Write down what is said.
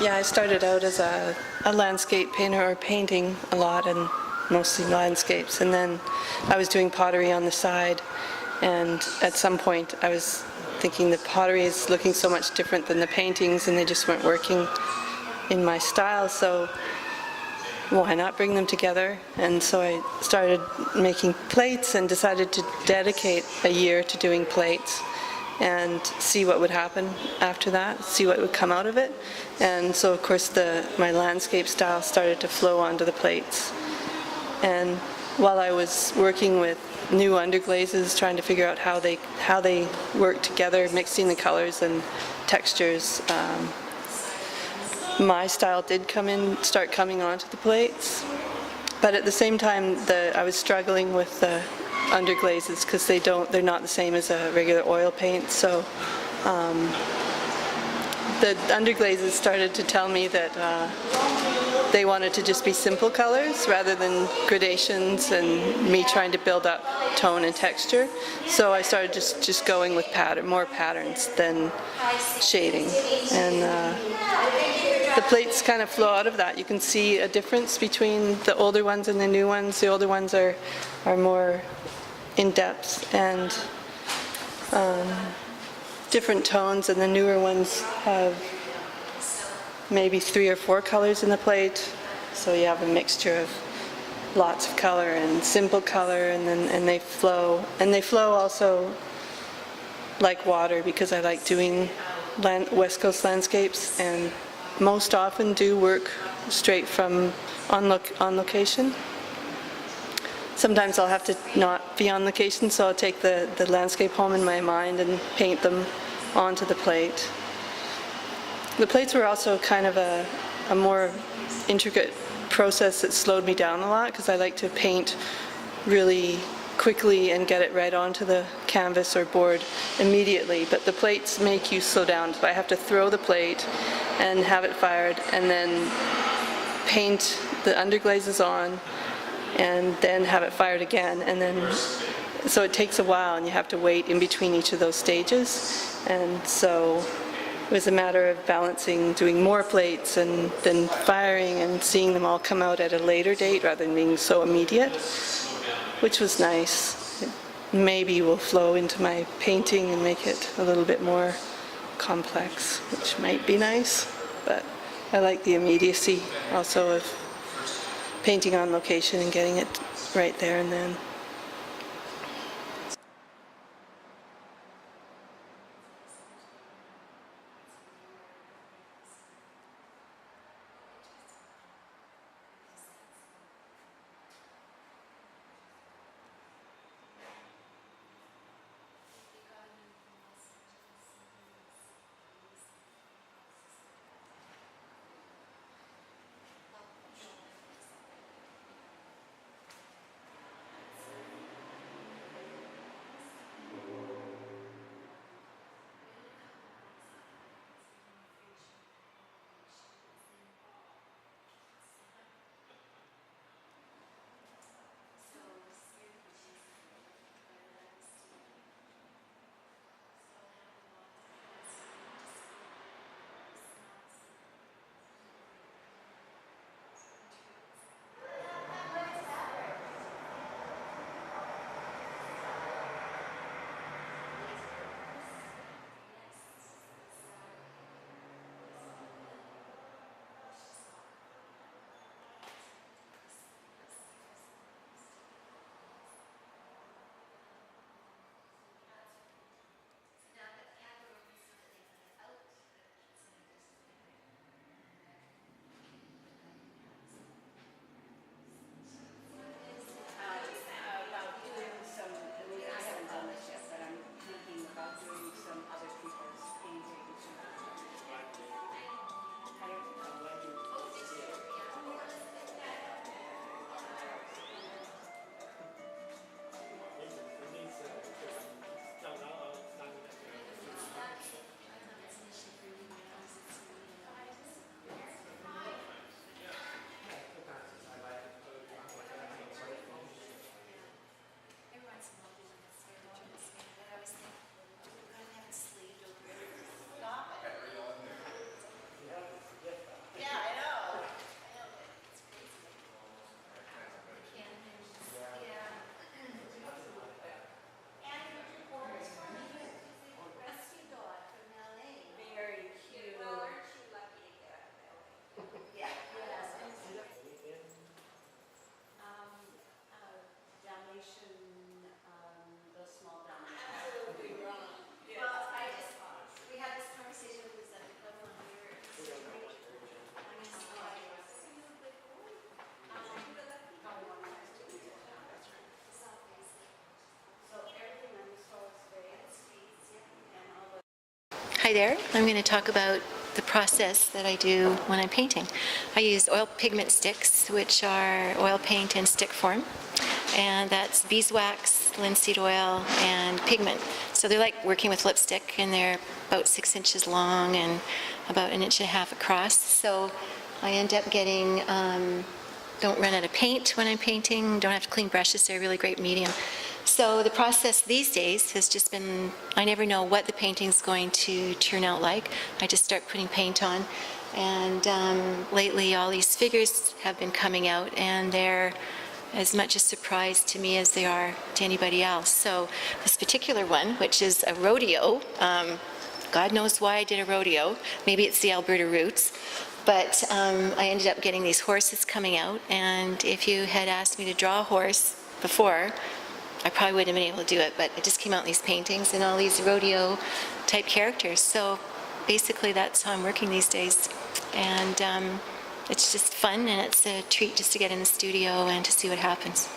Yeah, I started out as a landscape painter, or painting a lot, and mostly landscapes. And then I was doing pottery on the side. And at some point, I was thinking the pottery is looking so much different than the paintings, and they just weren't working in my style. So why not bring them together? And so I started making plates and decided to dedicate a year to doing plates and see what would happen after that, see what would come out of it. And so of course my landscape style started to flow onto the plates. And while I was working with new underglazes, trying to figure out how they work together, mixing the colors and textures, my style did start coming onto the plates. But at the same time, I was struggling with the underglazes because they're not the same as a regular oil paint. So the underglazes started to tell me that they wanted to just be simple colors rather than gradations and me trying to build up tone and texture. So I started just going with more patterns than shading. And the plates kind of flow out of that. You can see a difference between the older ones and the new ones. The older ones are more in depth and different tones, and the newer ones have maybe 3 or 4 colors in the plate. So you have a mixture of lots of color and simple color, and they flow. And they flow also like water, because I like doing West Coast landscapes, and most often do work straight from on location. Sometimes I'll have to not be on location, so I'll take the landscape home in my mind and paint them onto the plate. The plates were also kind of a more intricate process that slowed me down a lot, because I like to paint really quickly and get it right onto the canvas or board immediately. But the plates make you slow down. So I have to throw the plate and have it fired, and then paint the underglazes on, and then have it fired again. And then, so it takes a while, and you have to wait in between each of those stages. And so it was a matter of balancing doing more plates and then firing and seeing them all come out at a later date rather than being so immediate, which was nice. It maybe will flow into my painting and make it a little bit more complex, which might be nice. But I like the immediacy also of painting on location and getting it right there and then. Hi there. I'm going to talk about the process that I do when I'm painting. I use oil pigment sticks, which are oil paint in stick form, and that's beeswax, linseed oil, and pigment. So they're like working with lipstick, and they're about 6 inches long and about 1.5 inches across. So I end up getting, don't run out of paint when I'm painting, don't have to clean brushes, they're a really great medium. So the process these days has just been, I never know what the painting's going to turn out like. I just start putting paint on. And lately all these figures have been coming out, and they're as much a surprise to me as they are to anybody else. So this particular one, which is a rodeo, God knows why I did a rodeo. Maybe it's the Alberta roots. But I ended up getting these horses coming out, and if you had asked me to draw a horse before, I probably wouldn't have been able to do it, but it just came out in these paintings and all these rodeo-type characters. So basically that's how I'm working these days. And it's just fun, and it's a treat just to get in the studio and to see what happens.